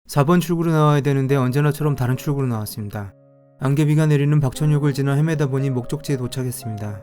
4번 출구로 나와야 되는데 언제나처럼 다른 출구로 나왔습니다. 안개비가 내리는 박천역을 지나 헤매다 보니 목적지에 도착했습니다.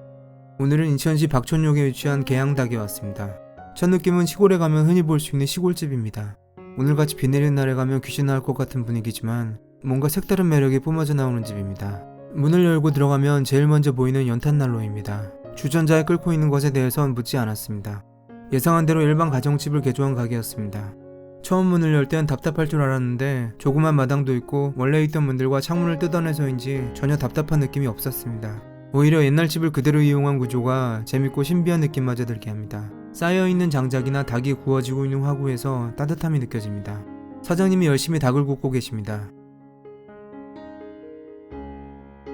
오늘은 인천시 박천역에 위치한 계양닭에 왔습니다. 첫 느낌은 시골에 가면 흔히 볼 수 있는 시골집입니다. 오늘같이 비 내리는 날에 가면 귀신 나올 것 같은 분위기지만 뭔가 색다른 매력이 뿜어져 나오는 집입니다. 문을 열고 들어가면 제일 먼저 보이는 연탄난로입니다. 주전자에 끓고 있는 것에 대해선 묻지 않았습니다. 예상한 대로 일반 가정집을 개조한 가게였습니다. 처음 문을 열 땐 답답할 줄 알았는데 조그만 마당도 있고 원래 있던 문들과 창문을 뜯어내서인지 전혀 답답한 느낌이 없었습니다. 오히려 옛날 집을 그대로 이용한 구조가 재밌고 신비한 느낌마저 들게 합니다. 쌓여있는 장작이나 닭이 구워지고 있는 화구에서 따뜻함이 느껴집니다. 사장님이 열심히 닭을 굽고 계십니다.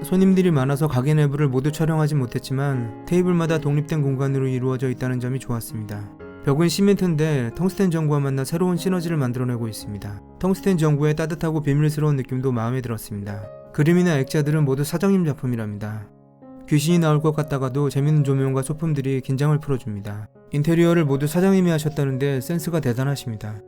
손님들이 많아서 가게 내부를 모두 촬영하진 못했지만 테이블마다 독립된 공간으로 이루어져 있다는 점이 좋았습니다. 벽은 시멘트인데 텅스텐 전구와 만나 새로운 시너지를 만들어내고 있습니다. 텅스텐 전구의 따뜻하고 비밀스러운 느낌도 마음에 들었습니다. 그림이나 액자들은 모두 사장님 작품이랍니다. 귀신이 나올 것 같다가도 재밌는 조명과 소품들이 긴장을 풀어줍니다. 인테리어를 모두 사장님이 하셨다는데 센스가 대단하십니다.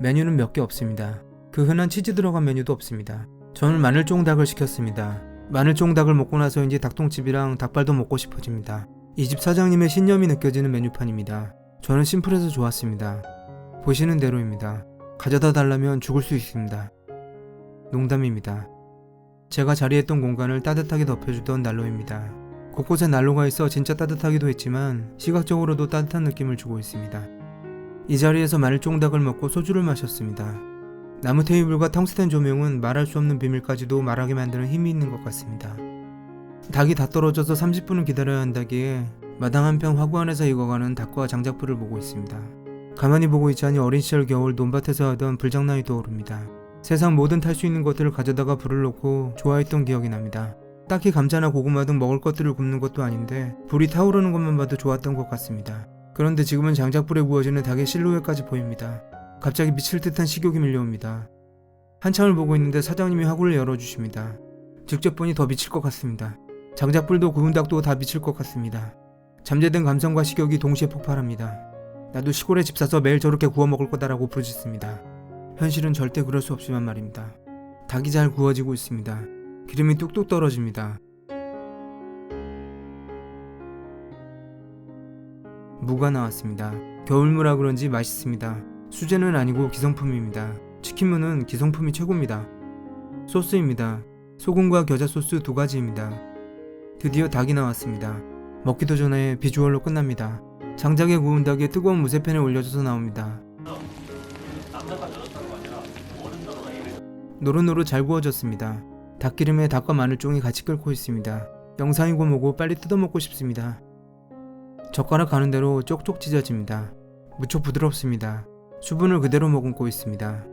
메뉴는 몇 개 없습니다. 그 흔한 치즈 들어간 메뉴도 없습니다. 저는 마늘쫑닭을 시켰습니다. 마늘쫑닭을 먹고 나서인지 닭똥집이랑 닭발도 먹고 싶어집니다. 이 집 사장님의 신념이 느껴지는 메뉴판입니다. 저는 심플해서 좋았습니다. 보시는 대로입니다. 가져다 달라면 죽을 수 있습니다. 농담입니다. 제가 자리했던 공간을 따뜻하게 덮여주던 난로입니다. 곳곳에 난로가 있어 진짜 따뜻하기도 했지만 시각적으로도 따뜻한 느낌을 주고 있습니다. 이 자리에서 마늘쫑닭을 먹고 소주를 마셨습니다. 나무 테이블과 텅스텐 조명은 말할 수 없는 비밀까지도 말하게 만드는 힘이 있는 것 같습니다. 닭이 다 떨어져서 30분은 기다려야 한다기에 마당 한편 화구 안에서 익어가는 닭과 장작불을 보고 있습니다. 가만히 보고 있자니 어린 시절 겨울 논밭에서 하던 불장난이 떠오릅니다. 세상 뭐든 탈 수 있는 것들을 가져다가 불을 놓고 좋아했던 기억이 납니다. 딱히 감자나 고구마 등 먹을 것들을 굽는 것도 아닌데 불이 타오르는 것만 봐도 좋았던 것 같습니다. 그런데 지금은 장작불에 구워지는 닭의 실루엣까지 보입니다. 갑자기 미칠 듯한 식욕이 밀려옵니다. 한참을 보고 있는데 사장님이 화구를 열어주십니다. 직접 보니 더 미칠 것 같습니다. 장작불도 구운 닭도 다 미칠 것 같습니다. 잠재된 감성과 식욕이 동시에 폭발합니다. 나도 시골에 집 사서 매일 저렇게 구워 먹을 거다라고 부르짖습니다. 현실은 절대 그럴 수 없지만 말입니다. 닭이 잘 구워지고 있습니다. 기름이 뚝뚝 떨어집니다. 무가 나왔습니다. 겨울무라 그런지 맛있습니다. 수제는 아니고 기성품입니다. 치킨무는 기성품이 최고입니다. 소스입니다. 소금과 겨자 소스 2가지입니다. 드디어 닭이 나왔습니다. 먹기도 전에 비주얼로 끝납니다. 장작에 구운 닭에 뜨거운 무쇠팬에 올려져서 나옵니다. 노릇노릇 잘 구워졌습니다. 닭기름에 닭과 마늘종이 같이 끓고 있습니다. 영상이고 뭐고 빨리 뜯어먹고 싶습니다. 젓가락 가는 대로 쪽쪽 찢어집니다. 무척 부드럽습니다. 수분을 그대로 머금고 있습니다.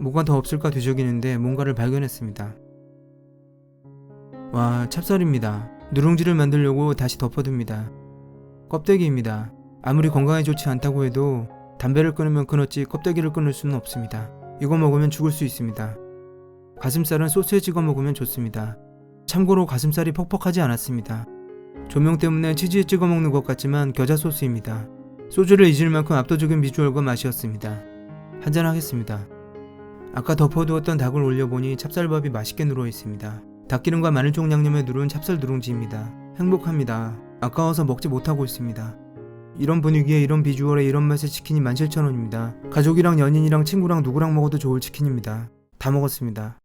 뭐가 더 없을까 뒤적이는데 뭔가를 발견했습니다. 와, 찹쌀입니다. 누룽지를 만들려고 다시 덮어둡니다. 껍데기입니다. 아무리 건강에 좋지 않다고 해도 담배를 끊으면 끊었지 껍데기를 끊을 수는 없습니다. 이거 먹으면 죽을 수 있습니다. 가슴살은 소스에 찍어 먹으면 좋습니다. 참고로 가슴살이 퍽퍽하지 않았습니다. 조명 때문에 치즈에 찍어 먹는 것 같지만 겨자 소스입니다. 소주를 잊을 만큼 압도적인 비주얼과 맛이었습니다. 한잔하겠습니다. 아까 덮어두었던 닭을 올려보니 찹쌀밥이 맛있게 누러있습니다. 닭기름과 마늘종 양념에 누른 찹쌀 누룽지입니다. 행복합니다. 아까워서 먹지 못하고 있습니다. 이런 분위기에 이런 비주얼에 이런 맛의 치킨이 17,000원입니다. 가족이랑 연인이랑 친구랑 누구랑 먹어도 좋을 치킨입니다. 다 먹었습니다.